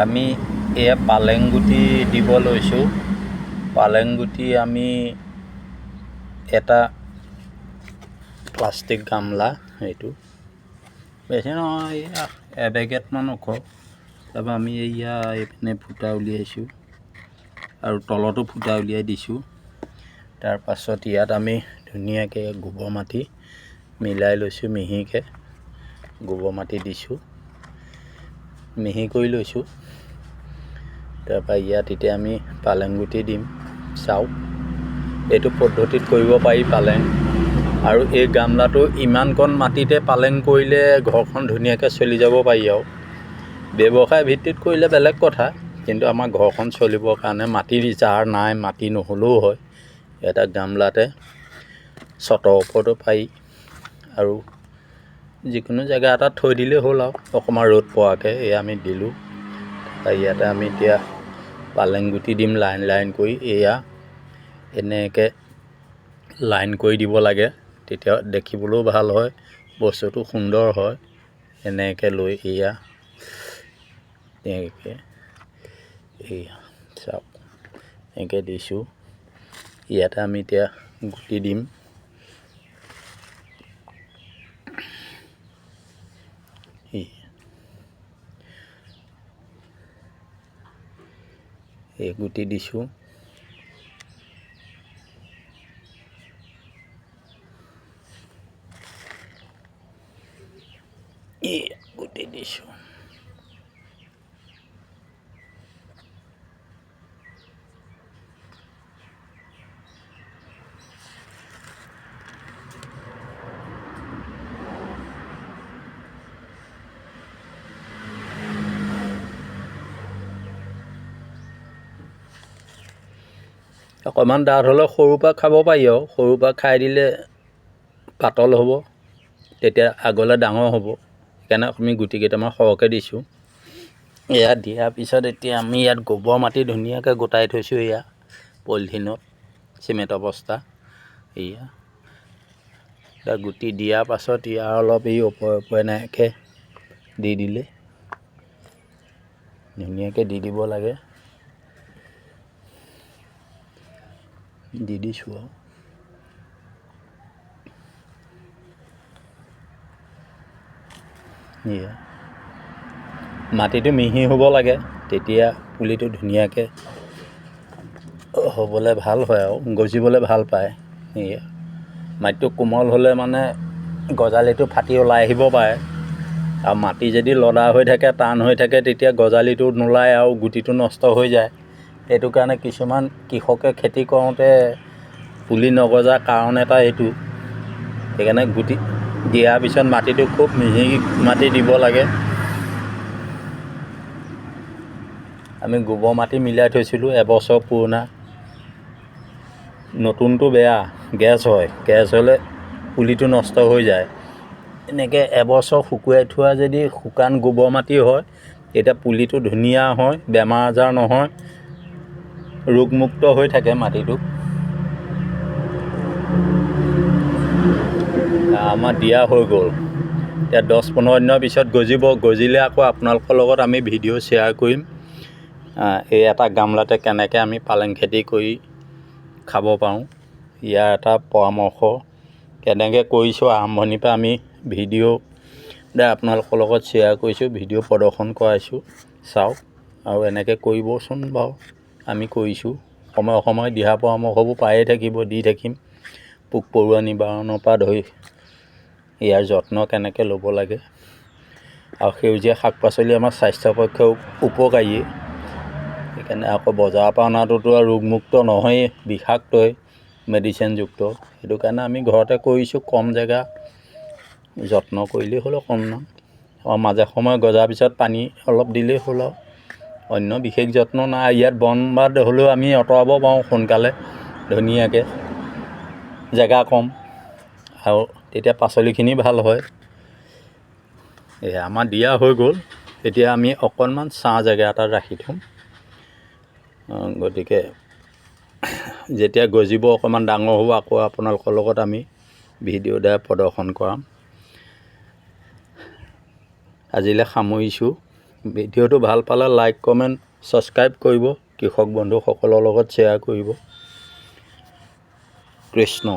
আমি এয়া পালেং গুটি দিব লৈছোঁ। পালেং গুটি আমি এটা প্লাষ্টিক গামলা, এইটো বেছি নহয়, এবেগেটমান ওখ। তাৰপৰা আমি এয়া এইপিনে ফুটা উলিয়াইছোঁ আৰু তলতো ফুটা উলিয়াই দিছোঁ। তাৰপাছত ইয়াত আমি ধুনীয়াকৈ গোবৰ মাটি মিলাই লৈছোঁ, মিহিকৈ গোবৰ মাটি দিছোঁ, মিহি কৰি লৈছোঁ। তাৰপৰা ইয়াত এতিয়া আমি পালেং গুটি দিম। চাওক, এইটো পদ্ধতিত কৰিব পাৰি পালেং। আৰু এই গামলাটো ইমানকণ মাটিতে পালেং কৰিলে ঘৰখন ধুনীয়াকৈ চলি যাব পাৰি। আৰু ব্যৱসায় ভিত্তিত কৰিলে বেলেগ কথা, কিন্তু আমাৰ ঘৰখন চলিবৰ কাৰণে মাটি যাৰ নাই, মাটি নহ'লেও হয়, এটা গামলাতে চটৰ ওপৰতো পাৰি আৰু যিকোনো জেগা এটাত থৈ দিলেই হ'ল। আৰু অকণমান ৰ'দ পৰাকৈ এয়া আমি দিলোঁ। ইয়াতে আমি এতিয়া পালেং গুটি দিম লাইন লাইন কৰি। এয়া এনেকৈ লাইন কৰি দিব লাগে, তেতিয়া দেখিবলৈও ভাল হয়, বস্তুটো সুন্দৰ হয়। এনেকৈ লৈ এয়া চাওক, এনেকৈ দিছোঁ। ইয়াতে আমি এতিয়া গুটি দিম। এই গুটি দিছোঁ। গুটি দিছোঁ। অকণমান ডাঠ হ'লে সৰুৰ পৰা খাব পাৰি। আৰু সৰুৰ পৰা খাই দিলে পাতল হ'ব, তেতিয়া আগলৈ ডাঙৰ হ'ব। সেইকাৰণে আমি গুটি কেইটামান সৰহকৈ দিছোঁ। এয়া দিয়াৰ পিছত এতিয়া আমি ইয়াত গোবৰ মাটি ধুনীয়াকৈ গোটাই থৈছোঁ। এয়া পলিথিনত, চিমেণ্টৰ বস্তা। এয়া গুটি দিয়াৰ পাছত ইয়াৰ অলপ এই ওপৰে ওপৰে এনেকৈ দি দিলে ধুনীয়াকৈ দি দিব লাগে। দি দিছোঁ আৰু এয়া মাটিটো মিহি হ'ব লাগে, তেতিয়া পুলিটো ধুনীয়াকৈ হ'বলৈ ভাল হয় আৰু গজিবলৈ ভাল পায়। এয়া মাটিটো কোমল হ'লে মানে গজালিটো ফাটি ওলাই আহিব পাৰে। আৰু মাটি যদি লদা হৈ থাকে, টান হৈ থাকে, তেতিয়া গজালিটো নোলায় আৰু গুটিটো নষ্ট হৈ যায়। সেইটো কাৰণে কিছুমান কৃষকে খেতি কৰোঁতে পুলি নগজাৰ কাৰণ এটা এইটো। সেইকাৰণে গুটি দিয়াৰ পিছত মাটিটো খুব মিহি মাটি দিব লাগে। আমি গোবৰ মাটি মিলাই থৈছিলোঁ, এবছৰ পুৰণা। নতুনটো বেয়া, গেছ হয়, গেছ হ'লে পুলিটো নষ্ট হৈ যায়। এনেকৈ এবছৰ শুকুৱাই থোৱা যদি শুকান গোবৰ মাটি হয়, তেতিয়া পুলিটো ধুনীয়া হয়, বেমাৰ আজাৰ নহয়, ৰোগমুক্ত হৈ থাকে মাটিটো। আমাৰ দিয়া হৈ গ'ল। এতিয়া 10-15 দিনৰ পিছত গজিব। গজিলে আকৌ আপোনালোকৰ লগত আমি ভিডিঅ' শ্বেয়াৰ কৰিম। এই এটা গামলাতে কেনেকৈ আমি পালেং খেতি কৰি খাব পাৰোঁ, ইয়াৰ এটা পৰামৰ্শ কেনেকৈ কৰিছোঁ আৰম্ভণিৰ পৰা আমি ভিডিঅ' আপোনালোকৰ লগত শ্বেয়াৰ কৰিছোঁ, ভিডিঅ' প্ৰদৰ্শন কৰাইছোঁ। চাওক আৰু এনেকৈ কৰিবচোন বাৰু। আমি কৰিছোঁ, সময়ে সময়ে দিহা পৰামৰ্শবোৰ পায়ে থাকিব, দি থাকিম। পোক পৰুৱা নিবাৰণৰ পৰা ধৰি ইয়াৰ যত্ন কেনেকৈ ল'ব লাগে। আৰু সেউজীয়া শাক পাচলি আমাৰ স্বাস্থ্যৰ পক্ষেও উপকাৰীয়ে। সেইকাৰণে আকৌ বজাৰৰ পৰা অনাটোতো আৰু ৰোগমুক্ত নহয়েই, বিষাক্তই, মেডিচিনযুক্ত। সেইটো কাৰণে আমি ঘৰতে কৰিছোঁ, কম জেগা, যত্ন কৰিলেই হ'ল অকণমান। আৰু মাজে সময়ে গজাৰ পিছত পানী অলপ দিলেই হ'ল। আৰু অন্য বিশেষ যত্ন নাই। ইয়াত বন বাদ হ'লেও আমি আঁতৰাব পাৰোঁ সোনকালে, ধুনীয়াকৈ, জেগা কম আৰু তেতিয়া পাচলিখিনি ভাল হয়। আমাৰ দিয়া হৈ গ'ল। এতিয়া আমি অকণমান ছাঁ জেগা এটাত ৰাখি থ'ম। গতিকে যেতিয়া গজিব, অকণমান ডাঙৰ হ'ব, আকৌ আপোনালোকৰ লগত আমি ভিডিঅ' দ্বাৰা প্ৰদৰ্শন কৰাম। আজিলৈ সামৰিছোঁ। ভিডিঅ'টো ভাল পালে লাইক কমেণ্ট ছাবস্ক্ৰাইব কৰিব, কৃষক বন্ধুসকলৰ লগত শ্বেয়াৰ কৰিব। কৃষ্ণ।